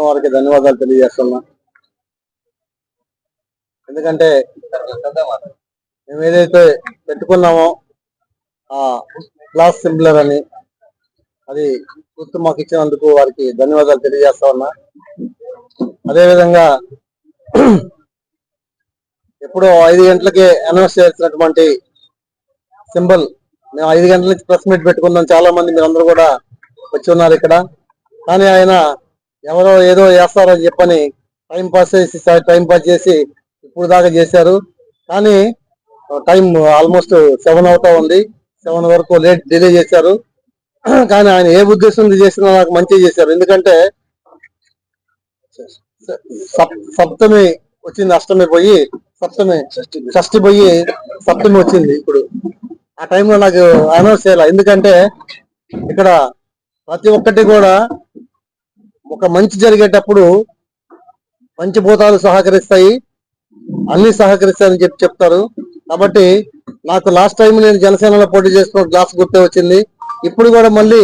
వారికి ధన్యవాదాలు తెలియజేస్తున్నా. ఎందుకంటే మేము ఏదైతే పెట్టుకున్నామో ఆ గ్లాస్ సింబలర్ అని అది గుర్తు మాకు ఇచ్చినందుకు వారికి ధన్యవాదాలు తెలియజేస్తా ఉన్నా. అదేవిధంగా ఎప్పుడో 5 గంటలకే అనౌన్స్ చేసినటువంటి సింబల్ మేము 5 గంటల నుంచి ప్రెస్ మీట్ పెట్టుకున్నాం. చాలా మంది మీరందరూ కూడా వచ్చి ఉన్నారు ఇక్కడ. కానీ ఆయన ఎవరో ఏదో వేస్తారని చెప్పని టైం పాస్ చేసి ఇప్పుడు దాకా చేశారు. కానీ టైం ఆల్మోస్ట్ 7 అవుతా ఉంది. 7 వరకు డిలే చేశారు. కానీ ఆయన ఏ ఉద్దేశం చేసినా నాకు మంచి చేశారు. ఎందుకంటే సప్తమి వచ్చింది, అష్టమి పోయి షష్ఠి పోయి సప్తమి వచ్చింది. ఇప్పుడు ఆ టైంలో నాకు అనౌన్స్ చేయాలి. ఎందుకంటే ఇక్కడ ప్రతి ఒక్కటి కూడా ఒక మంచి జరిగేటప్పుడు పంచభూతాలు సహకరిస్తాయి, అన్ని సహకరిస్తాయని చెప్తారు. కాబట్టి నాకు లాస్ట్ టైం నేను జనసేనలో పోటీ చేసుకున్న గ్లాస్ గుర్తే వచ్చింది. ఇప్పుడు కూడా మళ్ళీ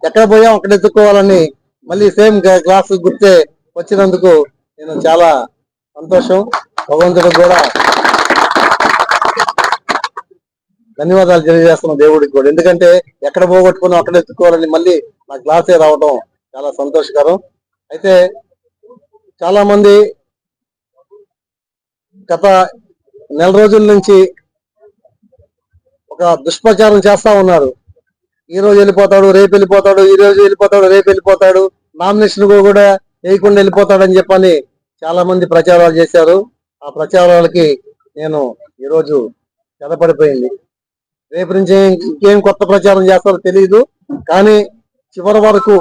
ఎక్కడ పోయాం అక్కడ ఎత్తుక్కోవాలని మళ్ళీ సేమ్ గ్లాస్ గుర్తే వచ్చినందుకు నేను చాలా సంతోషం. భగవంతుడికి కూడా ధన్యవాదాలు తెలియజేస్తున్న దేవుడికి కూడా. ఎందుకంటే ఎక్కడ పోగొట్టుకున్నాం అక్కడ ఎత్తుకోవాలని మళ్ళీ నా గ్లాసే రావడం చాలా సంతోషకరం. అయితే చాలా మంది గత నెల రోజుల నుంచి ఒక దుష్ప్రచారం చేస్తా ఉన్నారు. ఈ రోజు వెళ్ళిపోతాడు, రేపు వెళ్ళిపోతాడు, ఈ రోజు వెళ్ళిపోతాడు, రేపు వెళ్ళిపోతాడు, నామినేషన్ కూడా వేయకుండా వెళ్ళిపోతాడని చెప్పని చాలా మంది ప్రచారాలు చేశారు. ఆ ప్రచారాలకి నేను ఈరోజు చెదపడిపోయింది. రేపు నుంచి ఇంకేం కొత్త ప్రచారం చేస్తారో తెలియదు. కానీ చివరి వరకు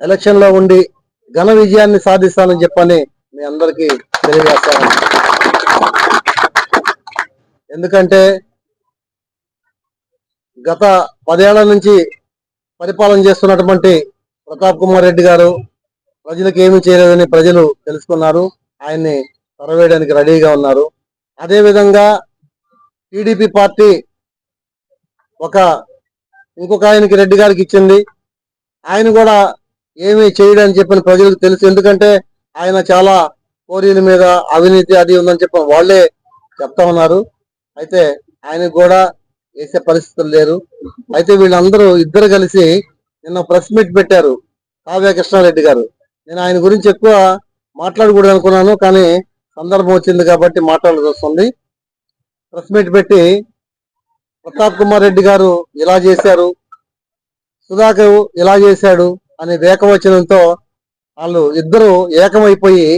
ఎలక్షన్ లో ఉండి ఘన విజయాన్ని సాధిస్తానని చెప్పని మీ అందరికీ తెలియజేస్తాను. ఎందుకంటే గత 10 ఏళ్ల నుంచి పరిపాలన చేస్తున్నటువంటి ప్రతాప్ కుమార్ రెడ్డి గారు ప్రజలకు ఏమీ చేయలేదని ప్రజలు తెలుసుకున్నారు. ఆయన్ని తరవేయడానికి రెడీగా ఉన్నారు. అదేవిధంగా టీడీపీ పార్టీ ఇంకొక ఆయనకి రెడ్డి గారికి ఇచ్చింది. ఆయన కూడా ఏమీ చేయడని చెప్పిన ప్రజలకు తెలుసు. ఎందుకంటే ఆయన చాలా కోరీల మీద అవినీతి అది ఉందని చెప్పి వాళ్ళే చెప్తా ఉన్నారు. అయితే ఆయనకు కూడా వేసే పరిస్థితులు లేరు. అయితే వీళ్ళందరూ ఇద్దరు కలిసి నిన్న ప్రెస్ మీట్ పెట్టారు. కావ్య కృష్ణారెడ్డి గారు. నేను ఆయన గురించి ఎక్కువ మాట్లాడకూడదు అనుకున్నాను, కానీ సందర్భం వచ్చింది కాబట్టి మాట్లాడాల్సి వస్తుంది. ప్రెస్ మీట్ పెట్టి ప్రతాప్ కుమార్ రెడ్డి గారు ఇలా చేశారు, సుధాకర్ ఇలా చేశాడు అని ఏకవచనంతో వాళ్ళు ఇద్దరు ఏకమైపోయి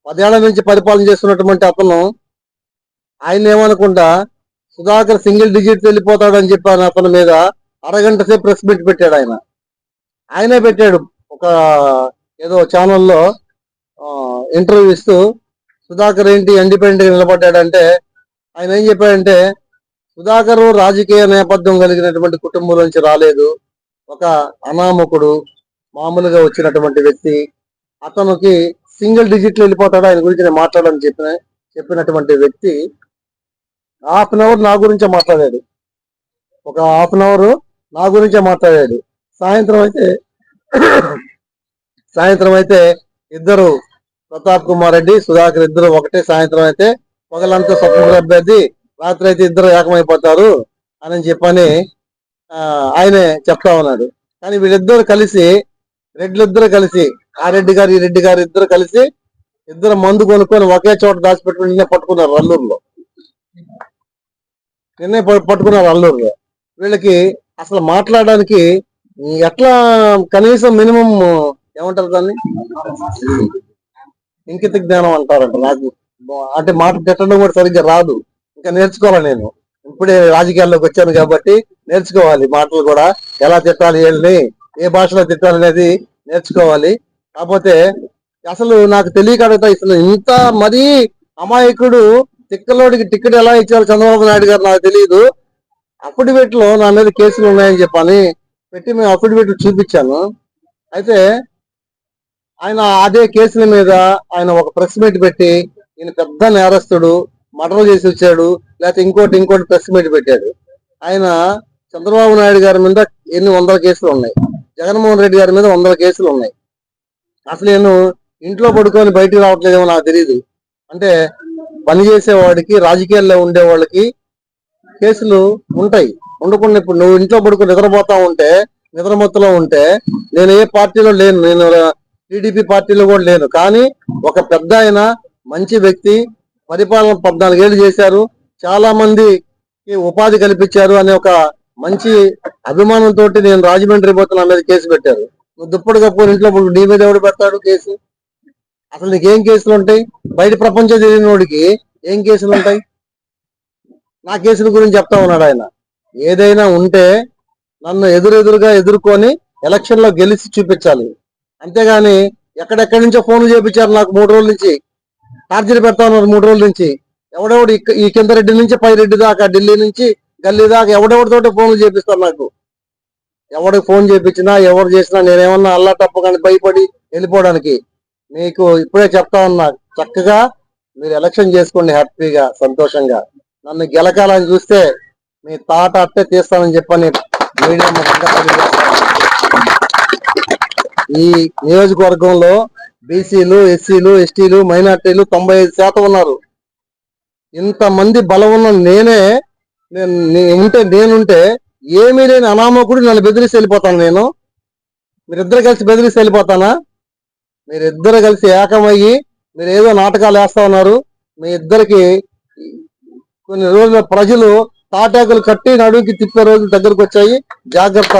10 ఏళ్ల నుంచి పరిపాలన చేస్తున్నటువంటి అతను ఆయన ఏమనుకుంటా సుధాకర్ సింగిల్ డిజిట్ వెళ్ళిపోతాడని చెప్పాను అతని మీద అరగంట సేపు ప్రెస్ మీట్ పెట్టాడు. ఆయనే పెట్టాడు ఒక ఏదో ఛానల్లో ఇంటర్వ్యూ ఇస్తూ, సుధాకర్ ఏంటి ఇండిపెండెంట్ గా నిలబడ్డాడంటే ఆయన ఏం చెప్పాడంటే సుధాకర్ రాజకీయ నేపథ్యం కలిగినటువంటి కుటుంబం నుంచి రాలేదు, ఒక అనామకుడు మామూలుగా వచ్చినటువంటి వ్యక్తి, అతనికి సింగిల్ డిజిట్లు వెళ్ళిపోతాడు, ఆయన గురించి నేను మాట్లాడని చెప్పినటువంటి వ్యక్తి హాఫ్ అన్ అవర్ నా గురించే మాట్లాడాడు. ఒక హాఫ్ అన్ అవర్ నా గురించే మాట్లాడాడు. సాయంత్రం అయితే ఇద్దరు ప్రతాప్ కుమార్ రెడ్డి సుధాకర్ ఇద్దరు ఒకటే. సాయంత్రం అయితే పగలంతా స్వప్న అభ్యర్థి, రాత్రి అయితే ఇద్దరు ఏకమైపోతారు అని చెప్పని ఆయనే చెప్తా ఉన్నాడు. కానీ వీళ్ళిద్దరు కలిసి రెడ్లిద్దరు కలిసి ఆ రెడ్డి గారు ఈ రెడ్డి గారు ఇద్దరు కలిసి ఇద్దరు మందు కొనుక్కొని ఒకే చోట దాచిపెట్టుకుని నిన్నే పట్టుకున్నారు అల్లూరులో. అల్లూరులో వీళ్ళకి అసలు మాట్లాడడానికి ఎట్లా కనీసం మినిమం ఏమంటారు దాన్ని ఇంకిత జ్ఞానం అంటారంట. నాకు అంటే మాట తిట్టడం కూడా సరిగ్గా రాదు, ఇంకా నేర్చుకోవాలి. నేను ఇప్పుడే రాజకీయాల్లోకి వచ్చాను కాబట్టి నేర్చుకోవాలి. మాటలు కూడా ఎలా తిట్టాలి, వీళ్ళని ఏ భాషలో తిట్టాలి అనేది నేర్చుకోవాలి. కాకపోతే అసలు నాకు తెలియక అడుగుతా, అసలు ఇంత మరీ అమాయకుడు తిక్కలోడికి టికెట్ ఎలా ఇచ్చారు చంద్రబాబు నాయుడు గారు నాకు తెలియదు. అఫిడవిట్ లో నా మీద కేసులు ఉన్నాయని చెప్పని పెట్టి మేము అఫిడవిట్ చూపించాను. అయితే ఆయన అదే కేసుల మీద ఆయన ఒక ప్రెస్ మీట్ పెట్టి ఈయన పెద్ద నేరస్తుడు, మర్డర్ చేసి వచ్చాడు, లేకపోతే ఇంకోటి ప్రెస్ మీట్ పెట్టాడు. ఆయన చంద్రబాబు నాయుడు గారి మీద ఎన్ని 100 కేసులు ఉన్నాయి, జగన్మోహన్ రెడ్డి గారి మీద 100 కేసులు ఉన్నాయి. అసలు నేను ఇంట్లో పడుకొని బయటికి రావట్లేదేమో నాకు తెలియదు. అంటే పని చేసేవాడికి, రాజకీయాల్లో ఉండే వాళ్ళకి కేసులు ఉంటాయి. ఉండకుండా ఇప్పుడు నువ్వు ఇంట్లో పడుకొని నిద్రపోతా ఉంటే, నిద్రమత్తులో ఉంటే, నేను ఏ పార్టీలో లేను, నేను టీడీపీ పార్టీలో కూడా లేను. కానీ ఒక పెద్ద ఆయన, మంచి వ్యక్తి, పరిపాలన 14 ఏళ్ళు చేశారు, చాలా మందికి ఉపాధి కల్పించారు అనే ఒక మంచి అభిమానంతో నేను రాజమండ్రి పోతే నా మీద కేసు పెట్టారు. నువ్వు దుప్పటి కప్పుకొని ఇంట్లో నీ మీద ఎవడు పెడతాడు కేసు? అసలు నీకేం కేసులు ఉంటాయి? బయట ప్రపంచం తెలియని వాడికి ఏం కేసులు ఉంటాయి? నా కేసుల గురించి చెప్తా ఉన్నాడు ఆయన. ఏదైనా ఉంటే నన్ను ఎదురుగా ఎదుర్కొని ఎలక్షన్ లో గెలిచి చూపించాలి. అంతేగాని ఎక్కడెక్కడి నుంచో ఫోన్లు చేపించారు నాకు 3 రోజుల నుంచి, టార్చర్ పెడతా ఉన్నారు 3 రోజుల నుంచి. ఎవడెవడు ఈ కింద రెడ్డి నుంచి పై రెడ్డి దాకా, ఢిల్లీ నుంచి గల్లీ దాకా ఎవడెవడితోటి ఫోన్లు చేపిస్తారు నాకు. ఎవడికి ఫోన్ చేపించినా, ఎవరు చేసినా నేనేమన్నా అల్లా తప్పగానే భయపడి వెళ్ళిపోవడానికి. మీకు ఇప్పుడే చెప్తా ఉన్నా, చక్కగా మీరు ఎలక్షన్ చేసుకోండి, హ్యాపీగా, సంతోషంగా. నన్ను గెలకాలని చూస్తే మీ తాట అట్టే తీస్తానని చెప్పని మీడియా ముఖంగా తెలియజేస్తాను. ఈ నియోజకవర్గంలో బీసీలు, ఎస్సీలు, ఎస్టీలు, మైనార్టీలు 95% ఉన్నారు. ఇంతమంది బలం ఉన్న నేనుంటే ఏమీ లేని అనామకుడు నన్ను బెదిరిసి వెళ్ళిపోతాను నేను. మీరిద్దరు కలిసి బెదిరిసి వెళ్ళిపోతానా? మీరిద్దరు కలిసి ఏకమయ్యి మీరు ఏదో నాటకాలు వేస్తా ఉన్నారు. మీ ఇద్దరికి కొన్ని రోజుల ప్రజలు తాటాకులు కట్టి నడువుకి తిప్పే రోజులు దగ్గరకు వచ్చాయి. జాగ్రత్త.